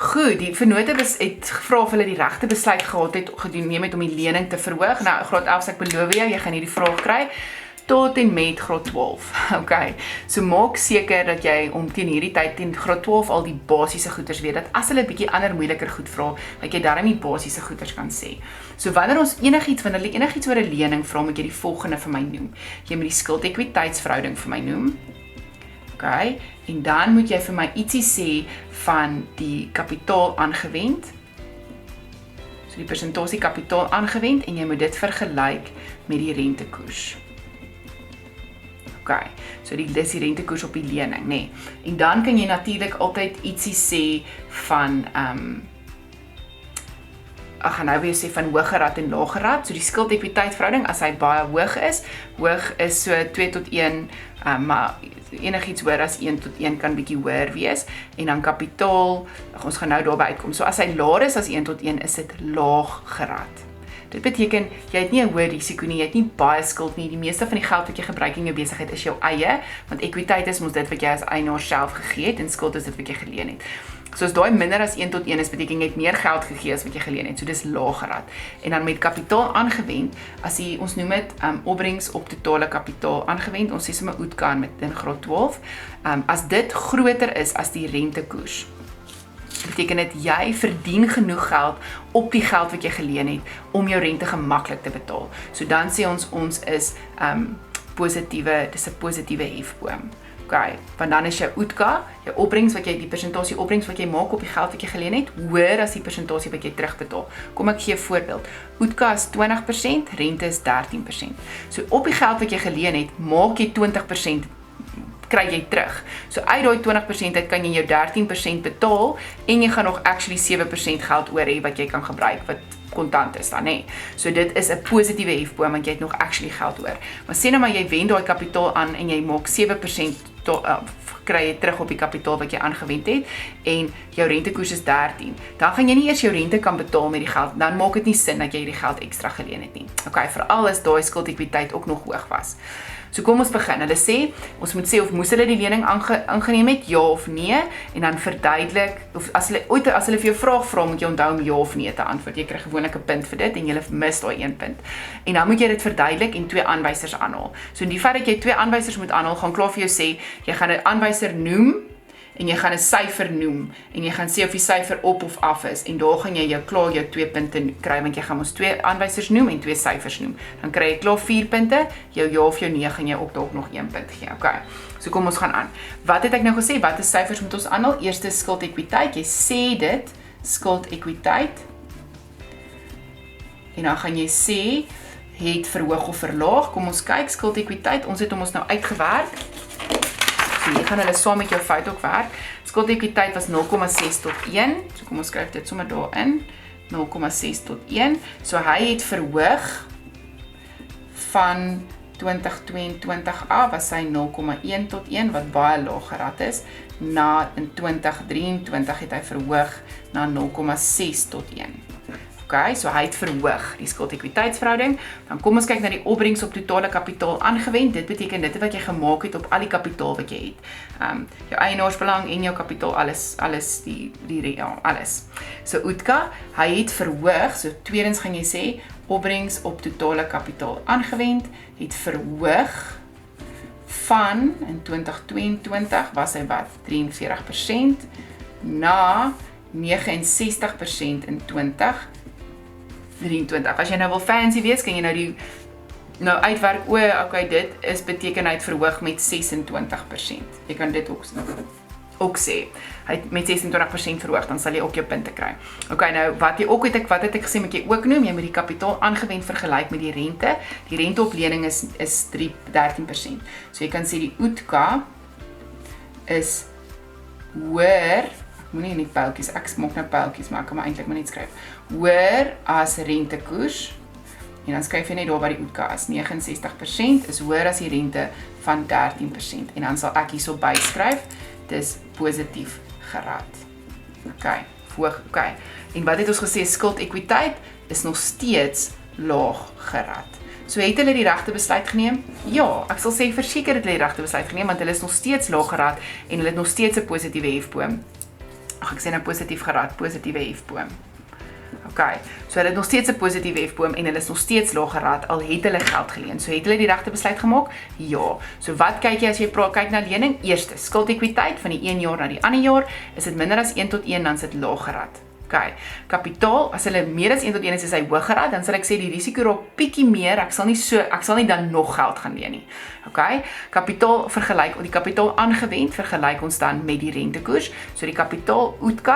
Goed, die vennote het gevra of hulle die regte besluit gehad het geneem het om die lening te verhoog. Nou, graad 11 ek beloof jy gaan hierdie vraag kry tot en met graad 12. Okay. So maak seker dat jy om teen hierdie tyd teen graad 12 al die basiese goeders weet, dat as hulle 'n bietjie ander moeiliker goed vra, dat jy daarom die basiese goeders kan sê. So wanneer ons enigiets oor 'n lening vra, moet jy die volgende vir my noem. Jy moet die skuld-ekwiteitsverhouding vir my noem. Okay, en dan moet jy vir my ietsie sê van die kapitaal aangewend. So die persentasie kapitaal aangewend en jy moet dit vergelyk met die rentekoers. Okay, so dis die rentekoers op die lening, nee. En dan kan jy natuurlik altyd ietsie sê van ek gaan nou weer sê van hoëgerad en lagerad. So die skuld-ekwiteitsverhouding, as hy baie hoog is so 2:1, maar enigiets hoër as 1:1 kan bietjie hoër wees. En dan kapitaal, ons gaan nou daarby uitkom. So as hy laer is as 1:1, is dit laaggerad. Dit beteken, jy het nie 'n hoë risiko nie, jy het nie baie skuld nie. Die meeste van die geld wat jy gebruik in jou besigheid is jou eie, want ekwiteit is mos dit wat jy as eienaar self gegee het en skuld is dit wat jy geleen het. So as daai minder as 1:1 is, beteken jy het meer geld gegee as wat jy geleen het. So dis laaggerad. En dan met kapitaal aangewend, as jy ons noem dit opbrengs op totale kapitaal aangewend, ons sê sommer OTK met in graad 12, as dit groter is as die rentekoers, beteken dit jy verdien genoeg geld op die geld wat jy geleen het om jou rente gemaklik te betaal. So dan sê ons is positiewe, dis 'n positiewe hefboom. Okay, want dan is jou OTK, jou opbrengs wat jy die persentasie opbrengs wat jy maak op die geld wat jy geleen het, hoër as die persentasie wat jy terugbetaal. Kom ek gee 'n voorbeeld. OTK is 20%, rente is 13%. So op die geld wat jy geleen het, maak jy 20% kry jy terug. So uit daai 20% uit kan jy jou 13% betaal en jy gaan nog actually 7% geld oor hê wat jy kan gebruik wat kontant is dan, nê. So dit is 'n positiewe hefboom want jy het nog actually geld oor. Maar sê nou maar jy wend daai kapitaal aan en jy maak 7% kry jy terug op die kapitaal wat jy aangewend het en jou rentekoers is 13. Dan gaan jy nie eers jou rente kan betaal met die geld, dan maak dit nie sin dat jy die geld ekstra geleen het nie. Okay, veral as daai skuld-ekwiteit ook nog hoog was. So kom ons begin. Hulle sê, ons moet sê of moes hulle die lening aangeneem het, ja of nee, en dan verduidelik, of as hulle vir jou vraag vra, moet jy onthou om ja of nee te antwoord. Jy kry gewoonlik 'n punt vir dit en jy mis daai 1 punt. En dan moet jy dit verduidelik en 2 aanwysers aanhaal. So in die feit dat jy 2 aanwysers moet aanhaal, gaan klaar vir jou sê, jy gaan 'n aanwyser noem en jy gaan 'n syfer noem en jy gaan sê of die syfer op of af is en daar gaan jy jou klaar jou 2 punte kry want jy gaan ons 2 aanwysers noem en 2 syfers noem. Dan kry jy klaar 4 punte, jou ja of jou nee gaan jy ook dalk nog 1 punt gee. Okay. So kom ons gaan aan. Wat het ek nou gesê? Watter syfers moet ons aanhaal? Eerste skuld-ekwiteit. Jy sê dit, skuld-ekwiteit. En dan gaan jy sê het verhoog of verlaag. Kom ons kyk skuld-ekwiteit. Ons het hom ons nou uitgewerk. So jy gaan hulle saam met jou fout ook werk. Skuld-ekwiteit was 0,6 tot 1. So kom ons skryf dit sommer daarin. 0,6 tot 1. So hy het verhoog van 2022 af was hy 0,1 tot 1 wat baie laaggerad is. Na in 2023 het hy verhoog na 0,6 tot 1. Okay, so hy het verhoog die skuld-ekwiteitsverhouding. Dan kom ons kyk na die opbrengs op totale kapitaal aangewend. Dit beteken dit wat jy gemaak het op al die kapitaal wat jy het. Jou eienaarsbelang en jou kapitaal, alles alles. So OTK, hy het verhoog, so tweedens gaan jy sê, opbrengs op totale kapitaal aangewend, het verhoog van, in 2022 was hy wat, 43%, na 69% in 2023. As jy nou wil fancy wees, kan jy nou uitwerk, okay, dit is beteken hy het verhoog met 26%. Jy kan dit ook sê. Hy het met 26% verhoog, dan sal jy ook jou punte kry. Okay, nou wat het ek gesê moet jy ook noem, jy moet die kapitaal aangewend vergelyk met die rente. Die rente op lening is 13%. So jy kan sê die OTK is hoër, moenie net pyltjies, ek maak nou pyltjies, maar ek kan maar eintlik maar net skryf. Hoër as rentekoers, en dan skryf jy net daar by die OTK as 69% is hoër as die rente van 13%. En dan sal ek hierso byskryf, dis positief gerad. Okay, okay. En wat het ons gesê, skuld-ekwiteit is nog steeds laag gerad. So het hulle die regte besluit geneem? Ja, ek sal sê verseker het hulle die regte besluit geneem, want hulle is nog steeds laag gerad en hulle het nog steeds 'n positiewe hefboom. ek sê nou positief gerad, positiewe hefboom. OK, so hulle het nog steeds 'n positiewe hefboom en hulle is nog steeds laag gerad al het hulle geld geleen. So het hulle die regte besluit gemaak? Ja. So wat kyk jy as jy kyk na lening? Eerste, skuldekwiteit van die een jaar na die ander jaar, is dit minder as 1 tot 1 dan is dit laag gerad. Okay. Kapitaal, as hulle meer as 1 tot 1 is hy hoog gerad, dan sal ek sê die risiko raak bietjie meer, ek sal nie dan nog geld gaan leen nie. Okay? Kapitaal vergelyk, die kapitaal aangewend vergelyk ons dan met die rentekoers. So die kapitaal OETK,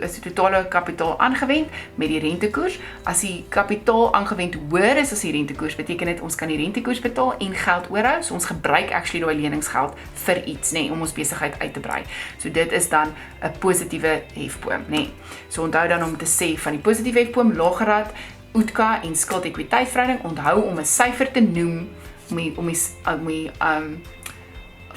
is die totale kapitaal aangewend met die rentekoers. As die kapitaal aangewend hoër is as die rentekoers, beteken dit ons kan die rentekoers betaal en geld oorhou. So ons gebruik actually daai leningsgeld vir iets, nê, om ons besigheid uit te brei. So dit is dan 'n positiewe hefboom, nê. So onthou dan om te sê van die positiewe hefboom, laag gerad, OETK en skuld-ekwiteitverhouding, onthou om 'n syfer te noem, om die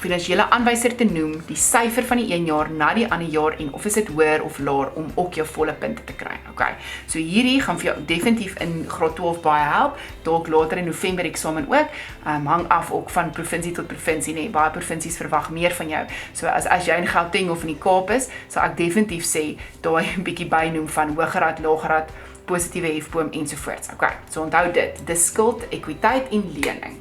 finansiële aanwyser te noem, die syfer van die een jaar na die ander jaar en of is dit hoër of laer om ook jou volle punte te kry. Okay. So hierdie gaan vir jou definitief in graad 12 baie help, dalk later in November eksamen ook, hang af ook van provinsie tot provinsie, nee, baie provinsies verwag meer van jou. So as jy in Gauteng of in die Kaap is, sal ek definitief sê, daai 'n bietjie bynoem van hoëgerad, laaggerad, positiewe hefboom ensovoorts. Okay, so onthou dit, dis skuld, ekwiteit en lening.